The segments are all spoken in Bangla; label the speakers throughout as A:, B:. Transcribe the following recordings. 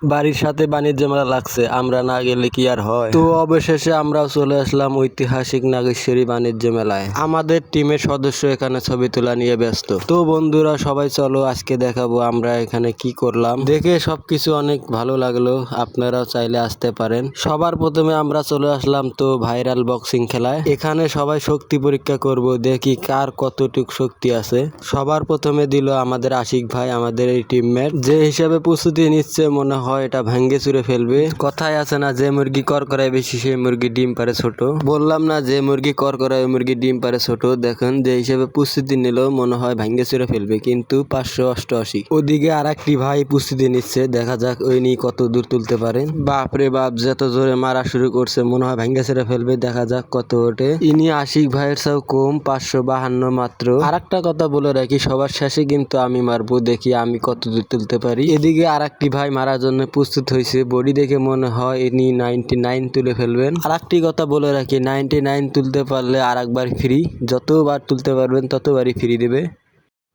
A: বাড়ির সাথে বাণিজ্য মেলা লাগছে, আমরা না গেলে কি আর হয়। তো অবশেষে আমরাও চলে আসলাম ঐতিহাসিক নাগেশ্বরী বাণিজ্য মেলায়। আমাদের টিমের সদস্য এখানে ছবি তোলা নিয়ে ব্যস্ত। তো বন্ধুরা সবাই চলো, আজকে দেখাবো আমরা এখানে কি করলাম। দেখে সবকিছু অনেক ভালো লাগলো, আপনারাও চাইলে আসতে পারেন। সবার প্রথমে আমরা চলে আসলাম তো ভাইরাল বক্সিং খেলায়। এখানে সবাই শক্তি পরীক্ষা করব, দেখি কার কতটুক শক্তি আছে। সবার প্রথমে দিল আমাদের আশিক ভাই, আমাদের এই টিমমেট। যে হিসাবে প্রস্তুতি নিচ্ছে মনে হয় এটা ভাঙ্গে চুরে ফেলবে। কথায় আছে না, যে মুরগি করকরায় বেশি সেই মুরগি ডিম পারে ছোট। বললাম না, যে মুরগি করকরায় ওই মুরগি ডিম পারে ছোট। দেখেন যে হিসাবে প্রস্তুতি নিল মনে হয় ভাঙ্গে চুরে ফেলবে, কিন্তু 588। ওদিকে আর একটি ভাই প্রস্তুতি নিচ্ছে, দেখা যাক ওই নিয়ে কত দূর তুলতে পারে। বাপরে বাপ, যত জোরে মারা শুরু করছে মনে হয় ভাঙ্গে চুরে ফেলবে, দেখা যাক কত ওঠে। ইনি আশিক ভাইয়ের চেয়েও কম, 552 মাত্র। আর একটা কথা বলে রাখি, সবার শেষে কিন্তু আমি মারবো, দেখি আমি কত দূর তুলতে পারি। এদিকে আর একটি ভাই মারার জন্য প্রস্তুত হয়েছে, বডি দেখে মনে হয় ইনি 99 তুলে ফেলবেন। আর একটি কথা বলে রাখি, 99 তুলতে পারলে আর একবার ফ্রি, যতবার তুলতে পারবেন ততবারই ফ্রি দেবে।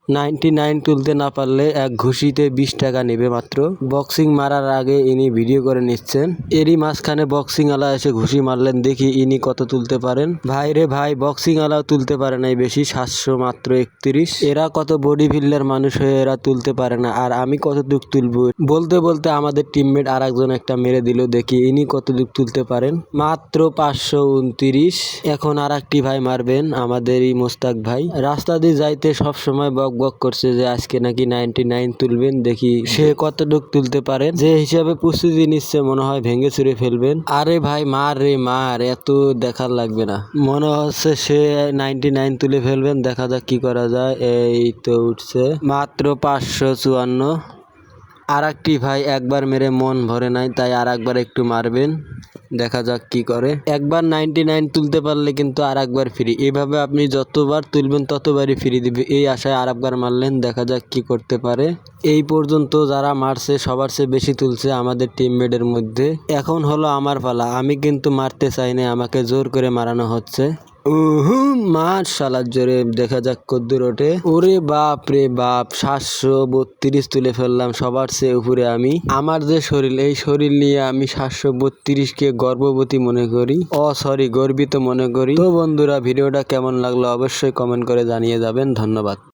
A: 99 তুলতে না পারলে এক ঘুষিতে 20 টাকা নেবে মাত্র। বক্সিং মারার আগে ইনি ভিডিও করে নিচ্ছেন। এরই মাঝখানে বক্সিং আলা এসে ঘুষি মারলেন, দেখি ইনি কত তুলতে পারেন। ভাই রে ভাই, বক্সিং আলাও তুলতে পারে নাই বেশি, 700 মাত্র 31। এরা কত বডি বিল্ডার মানুষ হয়ে এরা তুলতে পারে না, আর আমি কতটুক তুলবো। বলতে বলতে আমাদের টিমমেট আর একজন একটা মেরে দিল, দেখি ইনি কতটুক তুলতে পারেন। মাত্র 529। এখন আর একটি ভাই মারবেন, আমাদের এই মোস্তাক ভাই। রাস্তা দিয়ে যাইতে সবসময় বক করছে যে আজকে নাকি 99 তুলবেন, দেখি সে কতটুক তুলতে পারেন। যে হিসাবে প্রস্তুতি নিচ্ছে মনে হয় ভেঙে চুরে ফেলবেন। আরে ভাই মার রে মার, এত দেখার লাগবে না। মনে হচ্ছে সে 99 তুলে ফেলবেন, দেখা যাক কি করা যায়। এই তো উঠছে মাত্র 554। আর একটি ভাই একবার মেরে মন ভরে নাই, তাই আর একবার একটু মারবেন, দেখা যাক কি করে। একবার 99 তুলতে পারলে কিন্তু আর একবার ফ্রি। এভাবে আপনি যতবার তুলবেন ততবারই ফ্রি দিবে, এই আশায় আর একবার মারলেন, দেখা যাক কি করতে পারে। এই পর্যন্ত যারা মারছে সবার চেয়ে বেশি তুলছে আমাদের টিমমেটের মধ্যে। এখন হলো আমার পালা, আমি কিন্তু মারতে চাই না, আমাকে জোর করে মারানো হচ্ছে। মার শালার জোরে, দেখা যাক কদ্দুর ওঠে। ওরে বাপ রে বাপ, 732 তুলে ফেললাম, সবার চেয়ে উপরে আমি। আমার যে শরীর, এই শরীর নিয়ে আমি 732কে গর্ববতী মনে করি, সরি গর্বিত মনে করি। তো বন্ধুরা ভিডিওটা কেমন লাগলো অবশ্যই কমেন্ট করে জানিয়ে যাবেন। ধন্যবাদ।